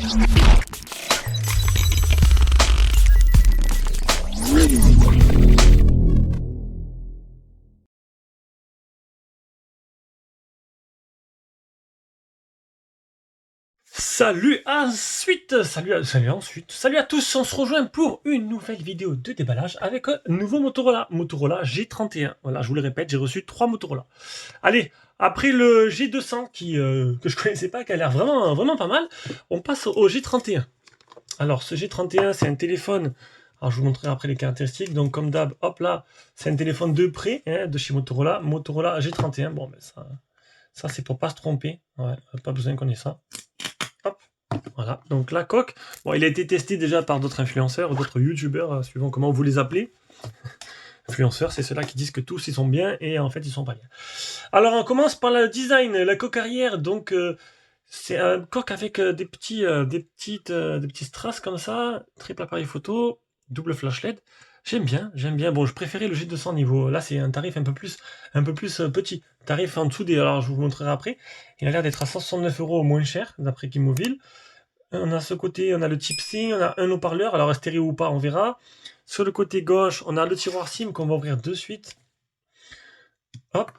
Salut à tous, on se rejoint pour une nouvelle vidéo de déballage avec un nouveau Motorola G31. Voilà, je vous le répète, j'ai reçu 3 Motorola. Allez, après le G200 que je connaissais pas, qui a l'air vraiment pas mal, on passe au G31. Alors ce G31, c'est un téléphone, alors je vous montrerai après les caractéristiques, donc comme d'hab, hop là, c'est un téléphone de près, hein, de chez Motorola G31, bon ben ça c'est pour pas se tromper, ouais, pas besoin qu'on ait ça. Hop. Voilà, donc la coque, bon, il a été testé déjà par d'autres influenceurs, d'autres youtubeurs, suivant comment vous les appelez. Influenceurs, c'est ceux-là qui disent que tous ils sont bien et en fait ils sont pas bien. Alors on commence par le design, la coque arrière, donc c'est un coque avec des petites strass comme ça, triple appareil photo, double flash LED. J'aime bien. Bon, je préférais le G200 niveau. Là, c'est un tarif un peu plus petit. Tarif en dessous des. Alors, je vous montrerai après. Il a l'air d'être à 169 € moins cher, d'après Kimobile. On a ce côté, on a le type C, on a un haut-parleur, alors stéréo ou pas, on verra. Sur le côté gauche, on a le tiroir SIM qu'on va ouvrir de suite. Hop.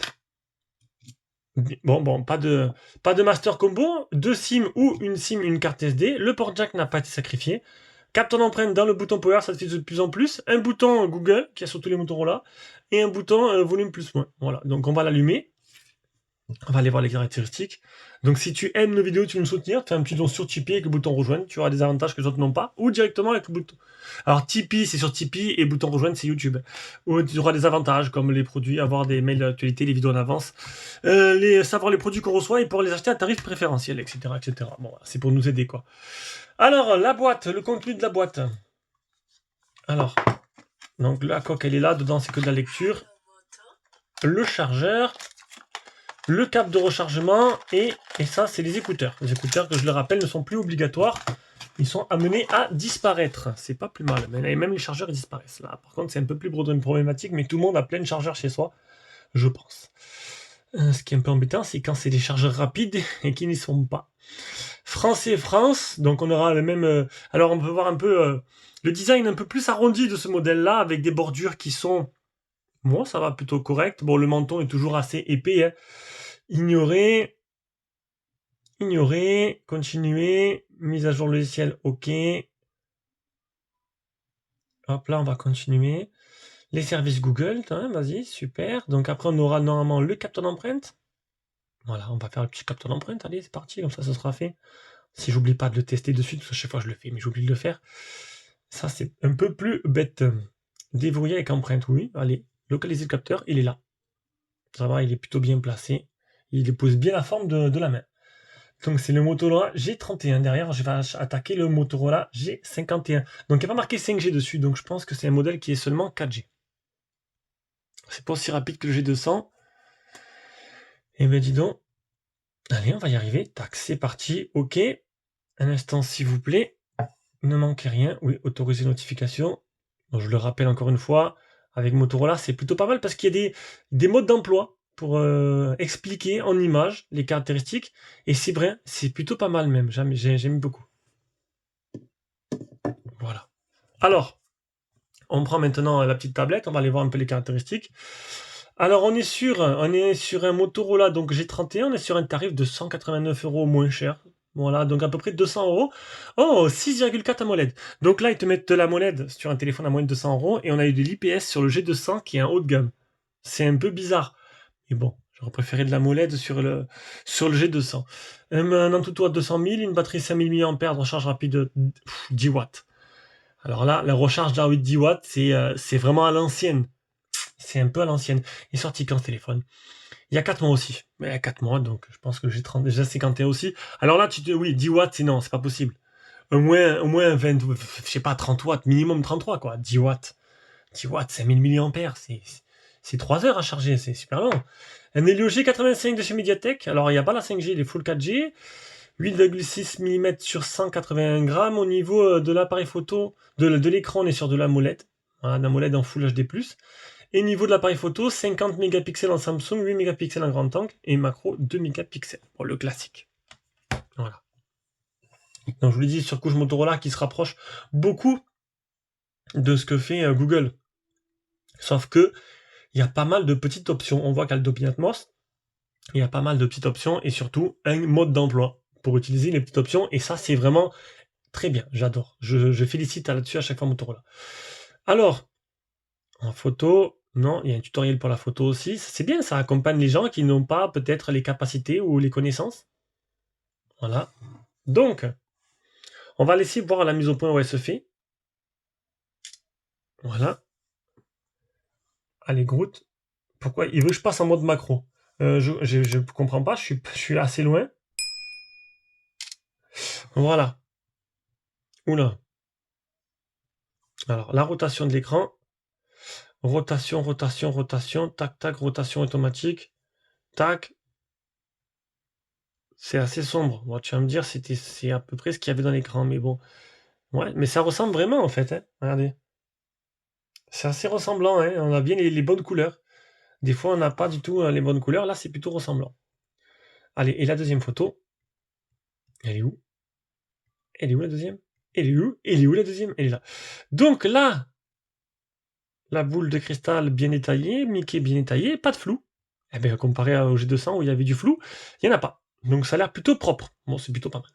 Bon, pas de master combo, 2 SIM ou une SIM, une carte SD. Le port jack n'a pas été sacrifié. Capteur d'empreinte dans le bouton power, ça se fait de plus en plus. Un bouton Google, qui a sur tous les Motorola, et un bouton volume plus moins. Voilà, donc on va l'allumer. On va aller voir les caractéristiques. Donc si tu aimes nos vidéos, tu veux nous soutenir, fais un petit don sur Tipeee avec le bouton rejoindre, tu auras des avantages que les autres n'ont pas, ou directement avec le bouton. Alors Tipeee, c'est sur Tipeee, et bouton rejoindre, c'est YouTube. Où tu auras des avantages comme les produits, avoir des mails d'actualité, les vidéos en avance, savoir les produits qu'on reçoit et pouvoir les acheter à tarif préférentiel, etc. etc. Bon, voilà, c'est pour nous aider, quoi. Alors, la boîte, le contenu de la boîte. Alors, donc la coque, elle est là, dedans c'est que de la lecture. Le chargeur, le câble de rechargement, et ça c'est les écouteurs. Les écouteurs, que je le rappelle, ne sont plus obligatoires. Ils sont amenés à disparaître. C'est pas plus mal. Mais même les chargeurs ils disparaissent. Là, par contre, c'est un peu plus problématique, mais tout le monde a plein de chargeurs chez soi, je pense. Ce qui est un peu embêtant, c'est quand c'est des chargeurs rapides et qui n'y sont pas. France, donc on aura le même... alors on peut voir un peu le design un peu plus arrondi de ce modèle-là, avec des bordures qui sont... Bon, ça va plutôt correct. Bon, le menton est toujours assez épais, hein. Ignorer, continuer, mise à jour logiciel, ok. Hop là, on va continuer. Les services Google, hein, vas-y, super. Donc après, on aura normalement le capteur d'empreinte. Voilà, on va faire le petit capteur d'empreinte, allez, c'est parti, comme ça, ce sera fait. Si j'oublie pas de le tester de suite, parce que chaque fois je le fais, mais j'oublie de le faire. Ça, c'est un peu plus bête. Déverrouiller avec empreinte, oui, allez, localiser le capteur, il est là. Ça va, il est plutôt bien placé. Il pose bien la forme de la main. Donc c'est le Motorola G31. Derrière, je vais attaquer le Motorola G51. Donc il n'y a pas marqué 5G dessus, donc je pense que c'est un modèle qui est seulement 4G. C'est pas aussi rapide que le G200. Eh ben dis donc. Allez, on va y arriver. Tac, c'est parti. Ok. Un instant, s'il vous plaît. Ne manquez rien. Oui, autoriser notification. Donc, je le rappelle encore une fois, avec Motorola, c'est plutôt pas mal parce qu'il y a des modes d'emploi pour expliquer en images les caractéristiques. Et c'est vrai, c'est plutôt pas mal même. J'aime beaucoup. Voilà. Alors, on prend maintenant la petite tablette. On va aller voir un peu les caractéristiques. Alors, on est sur un Motorola donc G31. On est sur un tarif de 189 € moins cher. Voilà, donc à peu près 200 €. Oh, 6,4 AMOLED. Donc là, ils te mettent de l'AMOLED sur un téléphone à moins de 200 €. Et on a eu de l'IPS sur le G200 qui est un haut de gamme. C'est un peu bizarre. Mais bon, j'aurais préféré de l'AMOLED sur le G200. Un Antutu à 200 000, une batterie 5000 mAh de recharge rapide de 10 watts. Alors là, la recharge de 10 watts, c'est vraiment à l'ancienne. C'est un peu à l'ancienne. Il est sorti quand ce téléphone? Il y a 4 mois aussi. Mais il y a 4 mois, donc je pense que j'ai déjà 51 aussi. Alors là, oui, 10 watts, c'est pas possible. Au moins 20, je sais pas, 30 watts, minimum 33, quoi. 10 watts. 10 watts, 5000 mAh, c'est 3 heures à charger, c'est super long. Un Helio G85 de chez Mediatek. Alors, il n'y a pas la 5G, il est full 4G. 8,6 mm sur 181 grammes. Au niveau de l'appareil photo, de l'écran, on est sur de l'AMOLED. Voilà, l'AMOLED en Full HD+. Et niveau de l'appareil photo, 50 mégapixels en Samsung, 8 mégapixels en grand angle et macro 2 mégapixels. Bon, le classique. Voilà. Donc, je vous l'ai dit, surcouche Motorola qui se rapproche beaucoup de ce que fait Google. Sauf que il y a pas mal de petites options. On voit qu'elle Dolby Atmos, il y a pas mal de petites options et surtout un mode d'emploi pour utiliser les petites options. Et ça, c'est vraiment très bien. J'adore. Je félicite là-dessus à chaque fois Motorola. Alors, en photo, non, il y a un tutoriel pour la photo aussi. C'est bien, ça accompagne les gens qui n'ont pas peut-être les capacités ou les connaissances. Voilà. Donc, on va laisser voir la mise au point où elle se fait. Voilà. Allez, Groot. Pourquoi il veut que je passe en mode macro? Je comprends pas, je suis assez loin. Voilà. Oula. Alors, la rotation de l'écran. Rotation, rotation, rotation. Tac, tac, rotation automatique. Tac. C'est assez sombre. Bon, tu vas me dire, c'est à peu près ce qu'il y avait dans l'écran, mais bon. Ouais, mais ça ressemble vraiment en fait, hein. Regardez. C'est assez ressemblant, hein. On a bien les bonnes couleurs. Des fois, on n'a pas du tout les bonnes couleurs. Là, c'est plutôt ressemblant. Allez, et la deuxième photo. Elle est où? Elle est où la deuxième? Elle est où? Elle est où la deuxième? Elle est là. Donc là, la boule de cristal bien étayée, Mickey bien étayé, pas de flou. Eh bien, comparé au G200 où il y avait du flou, il n'y en a pas. Donc ça a l'air plutôt propre. Bon, c'est plutôt pas mal.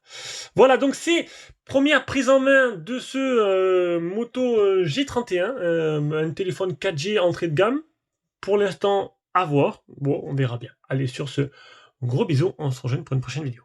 Voilà, donc c'est première prise en main de ce Moto G31, un téléphone 4G entrée de gamme. Pour l'instant, à voir. Bon, on verra bien. Allez, sur ce, gros bisous, on se rejoint pour une prochaine vidéo.